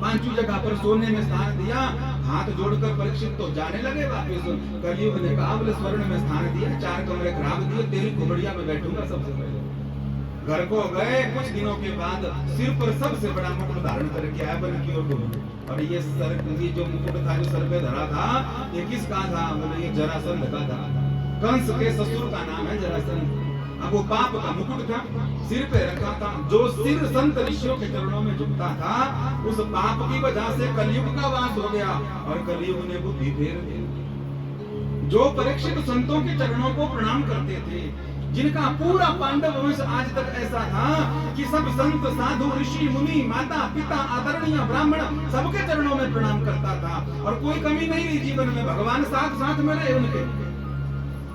पांचवी जगह पर सोने में स्थान दिया। हाथ जोड़कर परीक्षित तो जाने लगे वापिस। कलयुग ने कहा बोले स्वर्ण में स्थान दिया, 4 कमरे खराब दिए, तेरी घुबड़िया में बैठूंगा सबसे पहले। घर को गए, कुछ दिनों के बाद सिर पर सबसे बड़ा मुकुट धारण करके आया बन की ओर। और ये सर, ये जो मुकुट था जो सर पे धरा था, ये किसका था? बोले ये जरासंध का था। कंस के ससुर का नाम है जरासंध। अब वो पाप का मुकुट था, सिर पे रखा था। जो सिर संत ऋषियों के चरणों में झुकता था, उस पाप की वजह से कलयुग का वास हो गया और कलयुग ने बुद्धि फेर दी। जो परीक्षित संतों के चरणों को प्रणाम करते थे, जिनका पूरा पांडव वंश आज तक ऐसा था कि सब संत साधु ऋषि मुनि माता पिता आदरणीय ब्राह्मण सबके चरणों में प्रणाम करता था और कोई कमी नहीं रही जीवन में, भगवान साथ साथ में रहे उनके।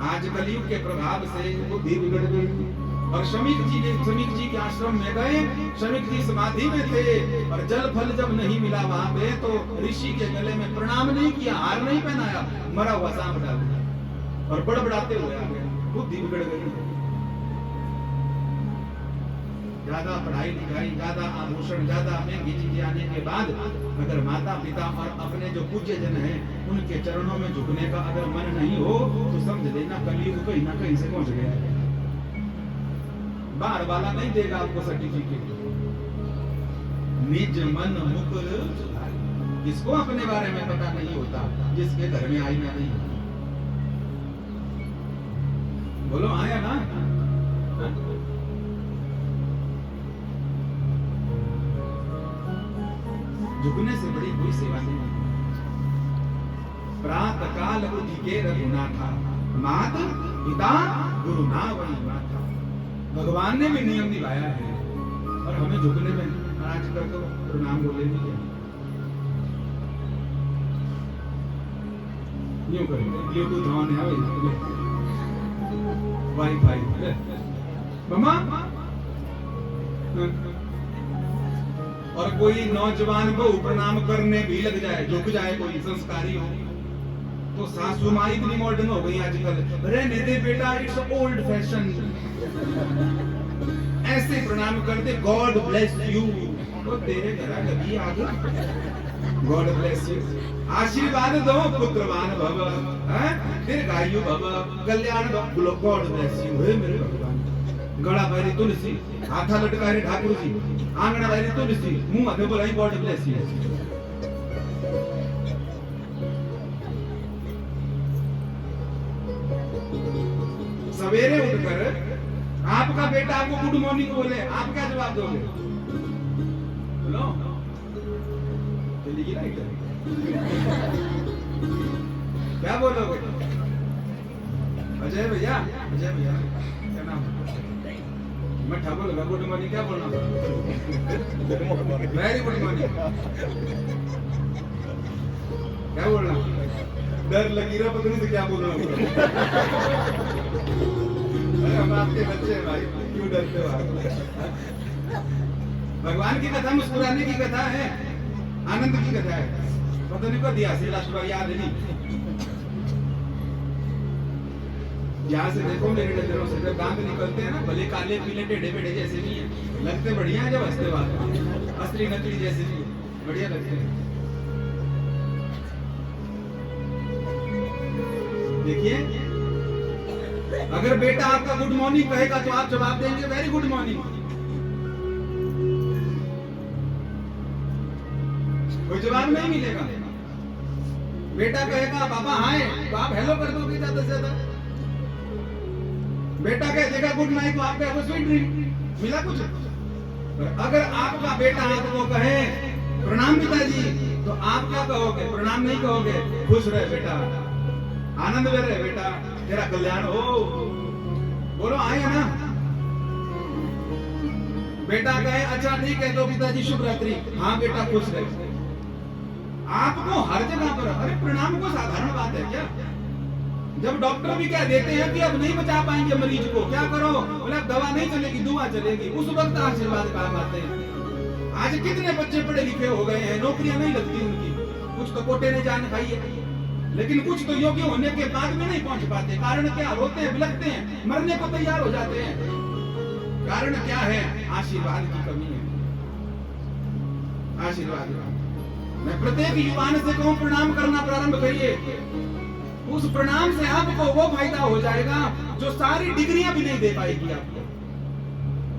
आज कलयुग के प्रभाव से बुद्धि बिगड़ गई और शमीक जी के आश्रम में गए। शमीक जी समाधि में थे और जल फल जब नहीं मिला वहां पे तो ऋषि के गले में प्रणाम नहीं किया, हार नहीं पहनाया, मरा हुआ सांप डाल दिया और बड़बड़ाते हुए आ गए। बुद्धि बिगड़ गई। ज्यादा पढ़ाई लिखाई, ज्यादा आभूषण, ज्यादा महंगी चीजें आने के बाद अगर माता पिता और अपने जो पूज्य जन हैं उनके चरणों में झुकने का अगर मन नहीं हो तो समझ लेना कलयुग कहीं ना कहीं से पहुंच गया है। बाहर वाला नहीं देगा आपको सर्टिफिकेट। निज मन मुकुर किसको अपने बारे में पता नहीं होता? जिसके घर में आईना नहीं होता। बोलो आया ना? झुकने से बड़ी कोई सेवा नहीं। प्रातः काल उठ के रघुनाथा, मात पिता गुरु ना वही माता। भगवान ने भी नियम निभाया है और हमें झुकने में आजकल तो प्रणाम बोले भी क्या यूं करेंगे। ब्लूटूथ ऑन है वाईफाई मम्मा। और कोई नौजवान को प्रणाम करने भी लग जाए, झुक जाए, कोई संस्कारी हो तो सासू माँ इतनी मॉडर्न हो गई आजकल, रहने दे बेटा, इट्स ओल्ड फैशन। ऐसे प्रणाम करते, गॉड ब्लेस यू, तो तेरे घर लगी आगे, गॉड ब्लेस यू, आशीर्वाद दो, पुत्रवान भव, दीर्घायु भव, कल्याण भव, गॉड ब्लेस यू। हे मेरे भगवान, गला भारी तुलसी, हाथा लटका रे ठाकुर जी, आंगना भारी तुलसी, मुंह हाथे बोलाई गॉड ब्लेस यू। सवेरे उठकर आपका बेटा आपको गुड मॉर्निंग बोले, आप क्या जवाब दोगे? बोलो चलिए राइट, क्या बोलोगे? अजय भैया, अजय भैया क्या नाम? मैं ठाकुर लगा, गुड मॉर्निंग क्या बोलना? वेरी गुड मॉर्निंग क्या बोलना? डर लगी रहा, पता नहीं से क्या बोल रहा हूँ। हम आपके बच्चे हैं भाई, क्यों डरते हो आप? भगवान की कथा मुस्कुराने की कथा है, आनंद की कथा है। पता नहीं को दिया से लास्ट बार याद नहीं। यहाँ से देखो मेरे नजरों से जब दांत निकलते हैं ना, भले काले पीले टेढ़े पेढ़े जैसे नहीं है, लगते बढ़िया है। जब हंसते बात असली नकली जैसे नहीं है, बढ़िया लगते हैं। देखिए, अगर बेटा आपका गुड मॉर्निंग कहेगा तो आप जवाब देंगे वेरी गुड मॉर्निंग। कोई जवाब नहीं मिलेगा। बेटा कहेगा पापा हाय, तो आप हेलो कर दोगे ज्यादा से ज्यादा। बेटा कह देगा गुड नाइट, तो आप कहोगे स्वीट ड्रीम। मिला कुछ? अगर आपका बेटा आपको कहे प्रणाम पिताजी, तो आप क्या कहोगे? प्रणाम नहीं कहोगे, खुश रहे बेटा, आनंद में रहे बेटा, तेरा कल्याण हो। बोलो आए ना? बेटा कहे अच्छा ठीक है तो पिताजी शुभ रात्रि, हाँ बेटा खुश रहे। आपको हर जगह पर अरे प्रणाम को साधारण बात है क्या? जब डॉक्टर भी क्या देते हैं कि अब नहीं बचा पाएंगे मरीज को, क्या करो? बोले दवा नहीं चलेगी, दुआ चलेगी। उस वक्त आशीर्वाद काम आते हैं। आज कितने बच्चे पढ़े लिखे हो गए हैं, नौकरियां नहीं लगती उनकी, कुछ तो कोटे ने जान खाई है, लेकिन कुछ तो योग्य होने के बाद में नहीं पहुंच पाते। कारण क्या? रोते हैं, बिलखते हैं, मरने को तैयार हो जाते हैं। कारण क्या है? आशीर्वाद की कमी है। आशीर्वाद मैं प्रत्येक युवान से कहूं प्रणाम करना प्रारंभ करिए। उस प्रणाम से आपको वो फायदा हो जाएगा जो सारी डिग्रियां भी नहीं दे पाएगी आपको।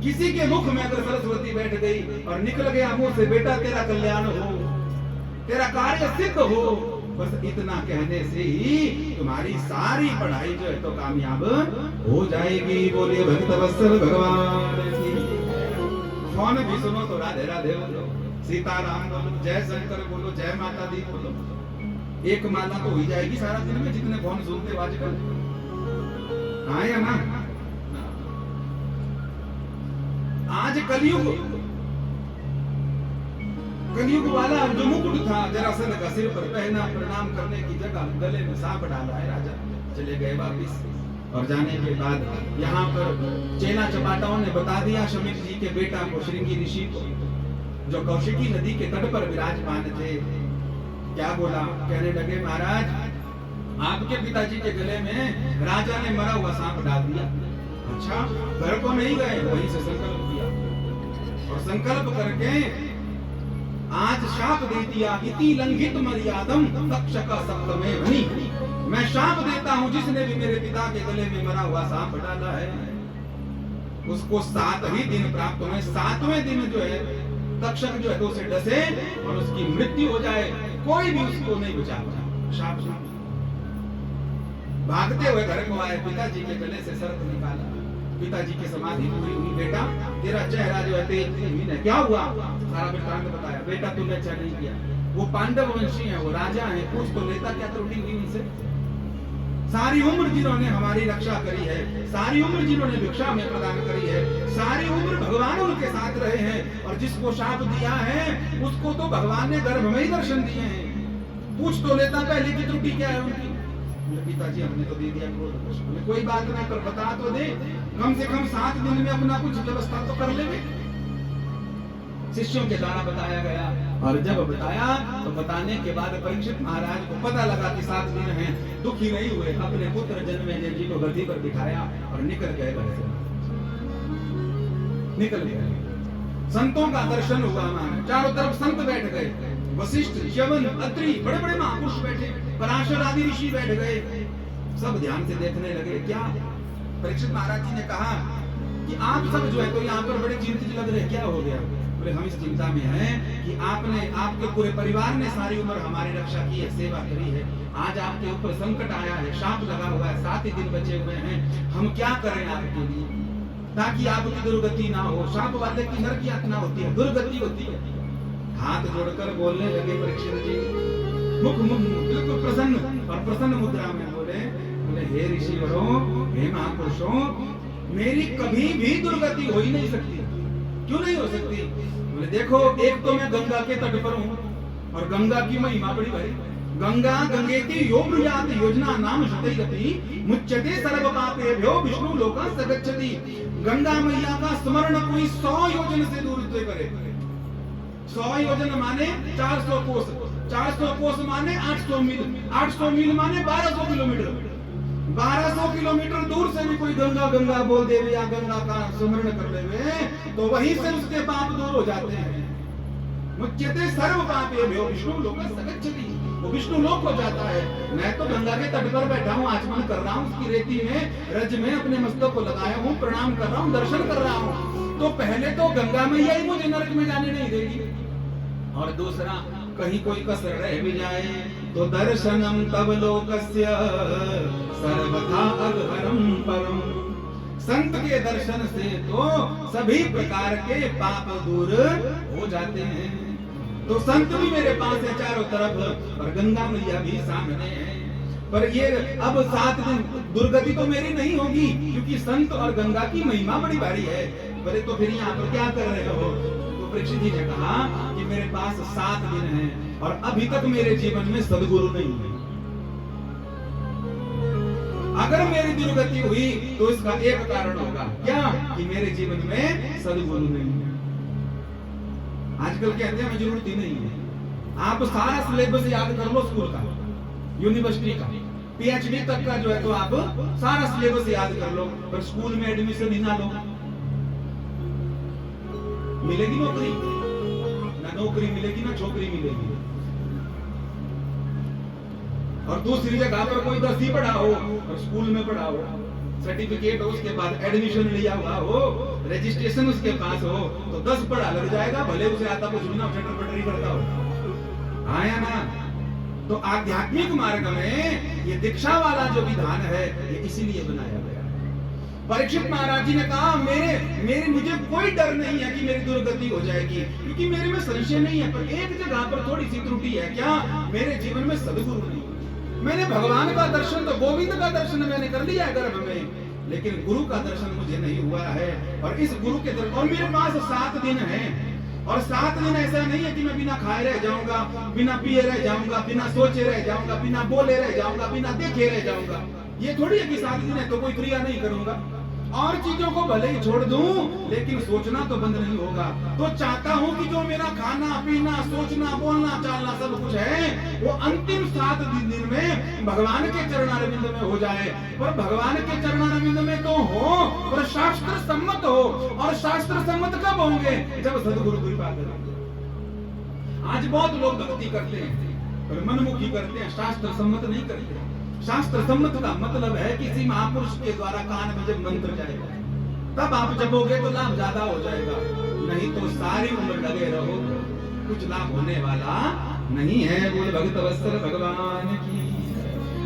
किसी के मुख में अगर सरस्वती बैठ गई और निकल गया मुंह से बेटा तेरा कल्याण हो, तेरा कार्य सिद्ध हो, बस इतना कहने से ही तुम्हारी सारी पढ़ाई जो है तो कामयाब हो जाएगी। बोलिए भक्त वत्सल भगवान की। फोन भी सुनो तो राधे राधे बोलो, सीताराम बोलो, जय शंकर बोलो, जय माता दी बोलो। एक माला तो हो जाएगी सारा दिन में जितने फोन सुनते हो आजकल। हाँ या ना? आज कलयुग वाला जो मुकुट था जरासंध का सिर पर पहना, प्रणाम करने की जगह गले में सांप डाला है। राजा चले गए वापिस, और जाने के बाद यहाँ पर चेला चपाटाओं ने बता दिया शमीर जी के बेटा को, श्रृंगी ऋषि को, जो कौशिकी नदी के तट पर विराजमान थे। क्या बोला? कहने लगे महाराज आपके पिताजी के गले में राजा ने मरा हुआ सांप डाल दिया। अच्छा, घर को नहीं गए, वहीं से संकल्प किया और संकल्प करके आज शाप दे दिया। इति लंघित मर्यादम तक्षक सप्तमे भनी। मैं शाप देता हूं जिसने भी मेरे पिता के गले में मरा हुआ सांप डाला है उसको 7 ही दिन प्राप्त हुए। 7वें दिन जो है तक्षक जो है तो उसे डसे और उसकी मृत्यु हो जाए, कोई भी उसको नहीं बचा पाया। शाप भागते हुए घर को आए, पिताजी के गले से शर्त निकाला। पिताजी की समाधि पूरी हुई। बेटा तेरा चेहरा जो है तेजहीन है, क्या हुआ? सारा वृत्तांत बताया। बेटा तूने अच्छा नहीं किया, वो पांडव वंशी है, वो राजा है, पूछ तो लेता क्या त्रुटि हुई उनसे। सारी उम्र जिन्होंने हमारी रक्षा करी है, सारी उम्र जिन्होंने भिक्षा में प्रदान करी है, सारी उम्र भगवान उनके साथ रहे हैं, और जिसको शाप दिया है उसको तो भगवान ने गर्भ में ही दर्शन दिए हैं। पूछ तो लेता पहले की त्रुटि क्या है उनकी। पिताजी हमने तो दे दिया क्रोध, कोई बात नहीं, पर बता तो दे, कम से कम 7 दिन में अपना कुछ व्यवस्था तो कर लेंगे। शिष्यों के द्वारा बताया गया, और जब बताया तो बताने के बाद परीक्षित महाराज को पता लगा कि 7 दिन हैं, दुखी नहीं हुए। अपने पुत्र जन्मेजय जी को गद्दी पर बिठाया और निकल गए घर से, निकल गए। संतों का दर्शन हुआ, माना चारों तरफ संत बैठ गए, वशिष्ठ, च्यवन, अत्रि, बड़े बड़े महापुरुष बैठे, पराशर आदि ऋषि बैठ गए। सब ध्यान से देखने लगे। क्या? परीक्षित महाराज जी ने कहा कि आप सब जो है तो यहाँ पर बड़े चिंतित लग रहे, क्या हो गया? बोले हम इस चिंता में हैं कि आपने, आपके पूरे परिवार ने सारी उम्र हमारी रक्षा की है, सेवा करी है, आज आपके ऊपर संकट आया है, शाप लगा हुआ है, 7 ही दिन बचे हुए हैं, हम क्या करें आपके लिए ताकि आपकी दुर्गति ना हो। शाप वाले की नरक यातना होती है, दुर्गति होती है। हाथ जोड़कर बोलने लगे परीक्षित जी, मुख बिल्कुल प्रसन्न और प्रसन्न मुद्रा में बोले हे ऋषिवरों, हे महापुरुषों, मेरी कभी भी दुर्गति हो ही नहीं सकती। क्यों नहीं हो सकती? बोले देखो, एक तो मैं गंगा के तट पर हूँ और गंगा की महिमा बड़ी भारी। गंगा गंगेति योब्रुयात योजना नाम शतैरपि मुच्यते सर्व पापेभ्यो विष्णु लोका सगच्छति। गंगा मैया का स्मरण कोई 100 योजन से दूर से करे। 100 योजन माने 400 कोस, 400 कोस माने 800 मील, 800 मील माने 1200 किलोमीटर। 1200 किलोमीटर दूर से भी कोई गंगा गंगा बोल देवे या गंगा का स्मरण कर लेवे तो वहीं से उसके पाप दूर हो जाते हैं। मुच्यते सर्व पापेभ्यो विष्णु लोक सगच्छति, वो विष्णु लोक हो जाता है। मैं तो गंगा के तट पर बैठा हूँ, आचमन कर रहा हूँ, उसकी रेती में रज में अपने मस्तक को लगाया हूँ, प्रणाम कर रहा हूँ, दर्शन कर रहा हूँ। तो पहले तो गंगा मैया ही मुझे नरक में जाने नहीं देगी, और दूसरा कहीं कोई कसर रह भी जाए तो दर्शनम तव लोकस्य सर्वथा अघहरम परम। संत के दर्शन से तो सभी प्रकार के पाप दूर हो जाते हैं। तो संत भी मेरे पास है चारों तरफ और गंगा मैया भी सामने है। पर ये अब 7 दिन दुर्गति तो मेरी नहीं होगी क्योंकि संत और गंगा की महिमा बड़ी भारी है। बोले तो फिर यहाँ पर क्या कर रहे हो? तो परीक्षित जी ने कहा कि मेरे पास 7 दिन हैं और अभी तक मेरे जीवन में सद्गुरु नहीं है। अगर मेरी दुर्गति हुई तो इसका एक कारण होगा, क्या? कि मेरे जीवन में सद्गुरु नहीं है। आजकल कहते हैं जरूरत ही नहीं है। आप सारा सिलेबस याद कर लो स्कूल का, यूनिवर्सिटी का, पीएचडी तक का जो है तो आप सारा सिलेबस याद कर लो, पर स्कूल में एडमिशन ही ना लो, मिलेगी नौकरी? ना नौकरी मिलेगी ना छोकरी मिलेगी। और दूसरी जगह पर कोई 10वीं पढ़ा हो और स्कूल में पढ़ा हो, सर्टिफिकेट हो, उसके बाद एडमिशन लिया हुआ हो, रजिस्ट्रेशन उसके पास हो, तो 10 पढ़ा लग जाएगा, भले उसे आता कुछ भी ना, चटर-पटरी करता हो। हाँ या ना? तो आध्यात्मिक मार्ग में ये दीक्षा वाला जो विधान है ये इसीलिए बनाया गया। परीक्षित महाराज जी ने कहा मेरे मुझे कोई डर नहीं है कि मेरी दुर्गति हो जाएगी, क्योंकि मेरे में संशय नहीं है, पर एक जगह पर थोड़ी सी त्रुटि है। क्या? मेरे जीवन में सद्गुरु नहीं। मैंने भगवान का दर्शन तो गोविंद का दर्शन मैंने कर लिया है गर्भ में, लेकिन गुरु का दर्शन मुझे नहीं हुआ है। और इस गुरु के दर्शन, और मेरे पास 7 दिन है, और 7 दिन ऐसा नहीं है कि मैं बिना खाए रह जाऊंगा, बिना पिए रह जाऊंगा, बिना सोचे रह जाऊंगा, बिना बोले रह जाऊंगा, बिना देखे रह जाऊंगा। ये थोड़ी है कि 7 दिन है तो कोई क्रिया नहीं करूंगा। और चीजों को भले ही छोड़ दूं, लेकिन सोचना तो बंद नहीं होगा। तो चाहता हूं कि जो मेरा खाना पीना, सोचना, बोलना, चालना सब कुछ है, वो अंतिम 7 दिन में भगवान के चरणारविंद में हो जाए। पर भगवान के चरणारविंद में तो हो, पर शास्त्र सम्मत हो। और शास्त्र सम्मत कब होंगे? जब सद्गुरु कृपा करेंगे। आज बहुत लोग भक्ति करते हैं पर मनमुखी करते हैं, शास्त्र सम्मत नहीं करते। शास्त्र सम्मत का मतलब है किसी महापुरुष के द्वारा कान में जब मंत्र जाएगा तब आप जपोगे तो लाभ ज्यादा हो जाएगा, नहीं तो सारी उम्र लगे रहो कुछ लाभ होने वाला नहीं है। बोल भगत वत्सल भगवान की।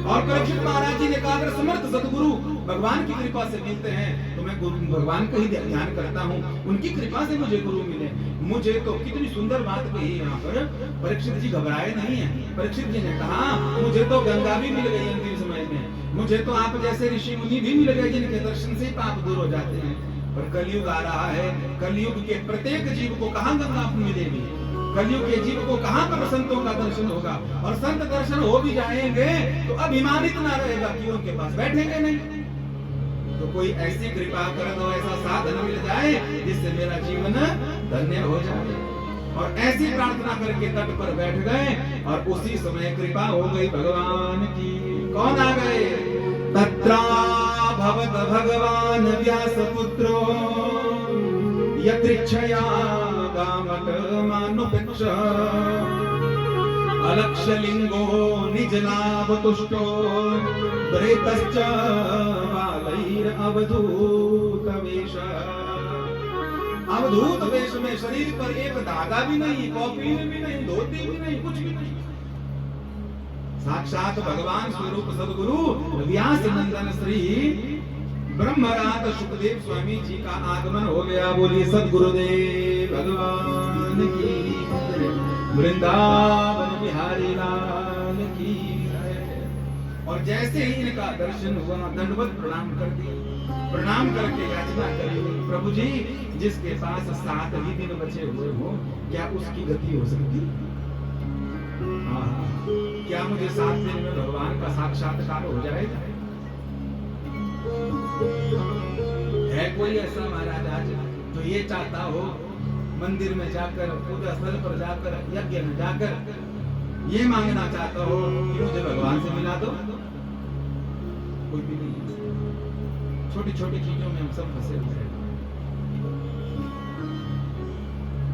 और परीक्षित महाराज जी ने कहा अगर समर्थ सद्गुरु भगवान की कृपा से मिलते हैं तो मैं गुरु भगवान का ही ध्यान करता हूँ, उनकी कृपा से मुझे गुरु मिले। मुझे तो कितनी सुंदर बात कही यहाँ पर, परीक्षित जी घबराए नहीं है। परीक्षित जी ने कहा मुझे तो गंगा भी मिल गई अंतिम समय में, मुझे तो आप जैसे ऋषि मुनि भी मिल गए जिनके दर्शन से पाप दूर हो जाते हैं। पर कलयुग आ रहा है, कलयुग के प्रत्येक जीव को कहाँ गंगा मिलेगी, कलयुग के जीव को कहाँ पर संतों का दर्शन होगा। और संत दर्शन हो भी जाएंगे तो अभिमान इतना रहेगा कि उनके पास बैठेंगे नहीं। तो कोई ऐसी कृपा कर दो, ऐसा साधन मिल जाए जिससे मेरा जीवन धन्य हो जाए। और ऐसी प्रार्थना करके तट पर बैठ गए और उसी समय कृपा हो गई भगवान की। कौन आ गए? तत्रा भवत भगवान व्यास पुत्रो यत्रिच्छया गामट मानुपेक्ष अलक्षलिंगो निज लाभ तुष्टो प्रेतश्च बालैर अवधूत वेश। अवधूत वेश में शरीर पर एक धागा भी नहीं, कॉपी भी नहीं, धोती भी नहीं, कुछ भी नहीं। साक्षात भगवान स्वरूप सद्गुरु व्यास नंदन श्री ब्रह्मराज सुखदेव स्वामी जी का आगमन हो गया। बोलिए सद्गुरुदेव भगवान की, वृंदावन बिहारी लाल की। और जैसे ही इनका दर्शन हुआ दंडवत प्रणाम कर दिए, प्रणाम करके याचना करी प्रभु जी जिसके पास 7 ही दिन बचे हुए हो क्या उसकी गति हो सकती? क्या मुझे 7 दिन में भगवान का साक्षात्कार हो जाएगा? है कोई ऐसा महाराज आज जो ये चाहता हो मंदिर में जाकर, पूजा स्थल पर जाकर, यज्ञ में जाकर ये मांगना चाहता हो कि मुझे भगवान से मिला दो? कोई भी नहीं। छोटी छोटी चीजों में हम सब फंसे हुए हैं।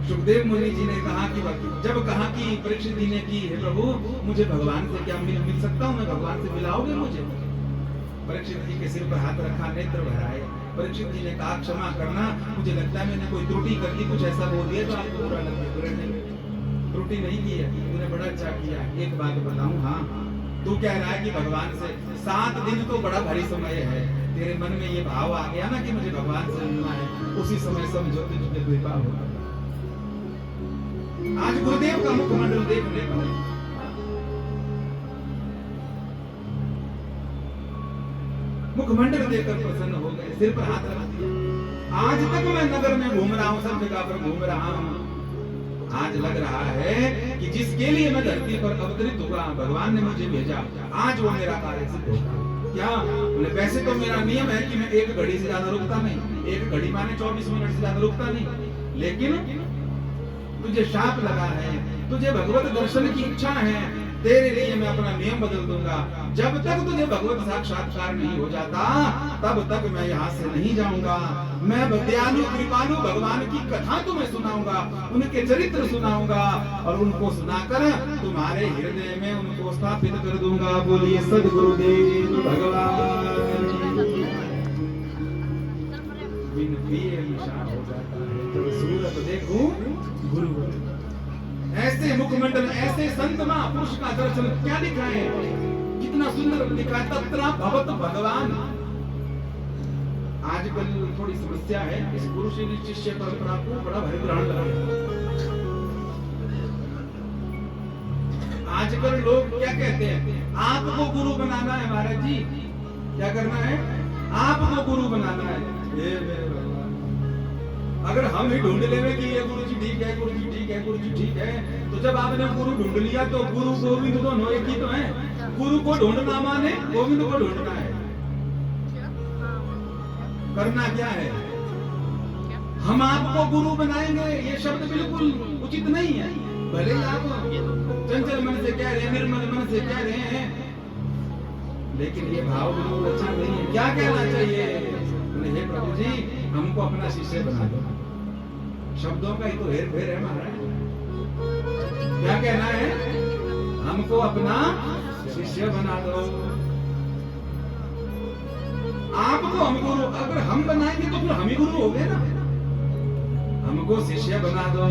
सुखदेव मुनि जी ने कहा कि जब कहा कि परीक्षित जी ने की है प्रभु मुझे भगवान से क्या मिल सकता हूँ, मैं भगवान से मिलाओगे मुझे? परीक्षित जी के सिर पर हाथ रखा, नेत्र भराए। परीक्षित जी ने कहा क्षमा करना, मुझे लगता है मैंने कोई त्रुटि कर दी, कुछ ऐसा बोल दिया जो आपको बुरा लग गया। त्रुटि नहीं की है, तूने बड़ा अच्छा किया। एक बात बताऊं, हाँ तू कह रहा है कि भगवान से 7 दिन तो बड़ा भारी समय है, तेरे मन में ये भाव आ गया ना कि मुझे भगवान से मिलना है, उसी समय समझो तुझे कृपा होगा। आज गुरुदेव का मुखमंडल देखने पर मुखमंडल देखकर प्रसन्न हो गए, सिर पर हाथ रख दिया। आज तक मैं नगर में घूम रहा हूँ, सब जगह पर घूम रहा हूँ, आज लग रहा है कि जिसके लिए मैं धरती पर अवतरित हुआ भगवान ने मुझे भेजा, आज वो मेरा कार्य सिद्ध होगा। क्या? वैसे तो मेरा नियम है कि मैं 1 घड़ी से ज्यादा रुकता नहीं, 1 घड़ी माने 24 मिनट से ज्यादा रुकता नहीं, लेकिन तुझे शाप लगा है, तुझे भगवत दर्शन की इच्छा है, तेरे लिए मैं अपना नियम बदल दूंगा। जब तक तुझे भगवत साक्षात्कार नहीं हो जाता तब तक मैं यहाँ से नहीं जाऊंगा। मैं दयालु कृपालु भगवान की कथा तुम्हें सुनाऊंगा, उनके चरित्र सुनाऊंगा और उनको सुनाकर तुम्हारे हृदय में उनको स्थापित कर दूंगा। बोलिए सद्गुरुदेव भगवान की। बिन पिए निशा हो जाता है जब सूरत देखूं गुरु। ऐसे मुखमंडल, ऐसे संत महापुरुष का दर्शन क्या लिखा है, कितना सुंदर लिखा है, तत्र भवत भगवान। आजकल थोड़ी समस्या है, इस गुरु शिष्य परंपरा को बड़ा भय ग्रहण लगा है। आजकल लोग क्या कहते हैं, आपको गुरु बनाना है महाराज जी, क्या करना है, आपको गुरु बनाना है। ये मेरे भगवान, अगर हम ही ढूंढ लेवे कि ये गुरु जी ठीक है, गुरु जी ठीक है, गुरु जी ठीक है, तो जब आपने गुरु ढूंढ लिया तो गुरु गोविंद दोनों एक ही तो हैं। गुरु को ढूंढना माने गोविंद को ढूंढना है। करना क्या है, हम आपको गुरु बनाएंगे, ये शब्द बिल्कुल उचित नहीं है। भले ही आप चंचल मन से कह रहे हैं, निर्मल मन से कह रहे हैं, लेकिन ये भाव बिल्कुल अच्छा नहीं है। क्या कहना चाहिए, हे प्रभु जी हमको अपना शिष्य बना दो। शब्दों का ही तो हेर फेर है महाराज। क्या कहना है, हमको अपना शिष्य बना दो। आपको हम गुरु, अगर हम बनाएंगे तो फिर हम ही गुरु हो गए ना। हमको शिष्य बना दो,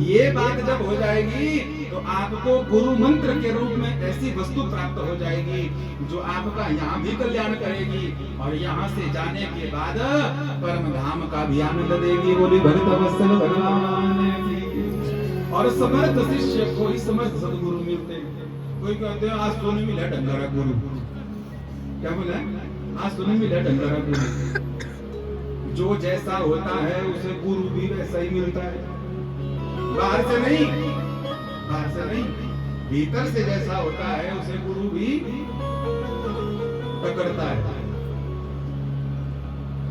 ये बात जब हो जाएगी तो आपको गुरु मंत्र के रूप में ऐसी वस्तु प्राप्त हो जाएगी जो आपका यहाँ भी कल्याण करेगी और यहाँ से जाने के बाद परम धाम का भी आनंद देगी। बोली भक्त वत्सल भगवान की। और समर्थ शिष्य को ही समर्थ सदगुरु मिलते हैं। कोई कहते हैं आज तो नहीं मिला डंगारा गुरु, क्या बोला, आज तो नहीं मिला डंगारा गुरु। जो जैसा होता है उसे गुरु भी वैसा ही मिलता है, बाहर से नहीं, बाहर से नहीं, भीतर से जैसा होता है उसे गुरु भी पकड़ता है।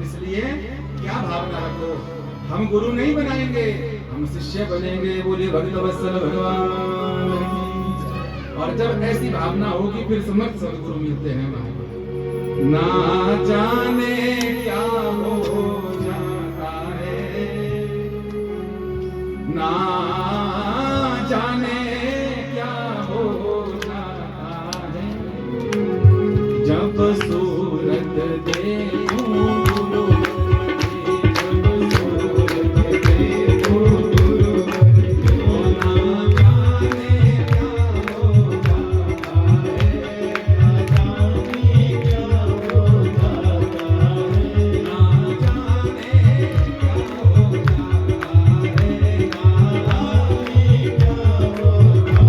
इसलिए क्या भावना रखो, हम गुरु नहीं बनाएंगे, हम शिष्य बनेंगे। बोले भक्त वत्सल भगवान की। और जब ऐसी भावना होगी फिर समर्थ सदगुरु मिलते हैं। ना जाने क्या हो जाता है, ना जाने क्या हो जाता है, जब सूरत देखूं गुरु, जब सूरत देखूं गुरु, ना जाने क्या हो जाता है, ना जाने क्या हो जाता है, ना जाने क्या हो जाता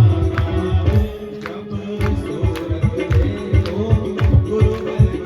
है। जब सूरत देखो गुरु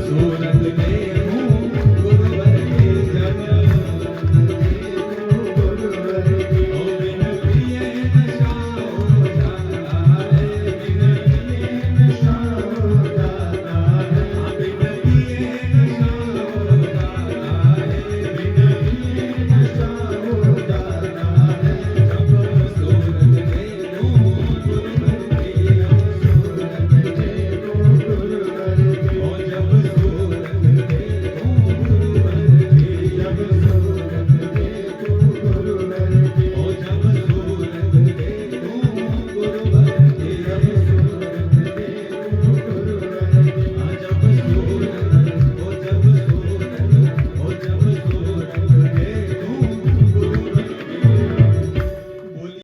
सूरत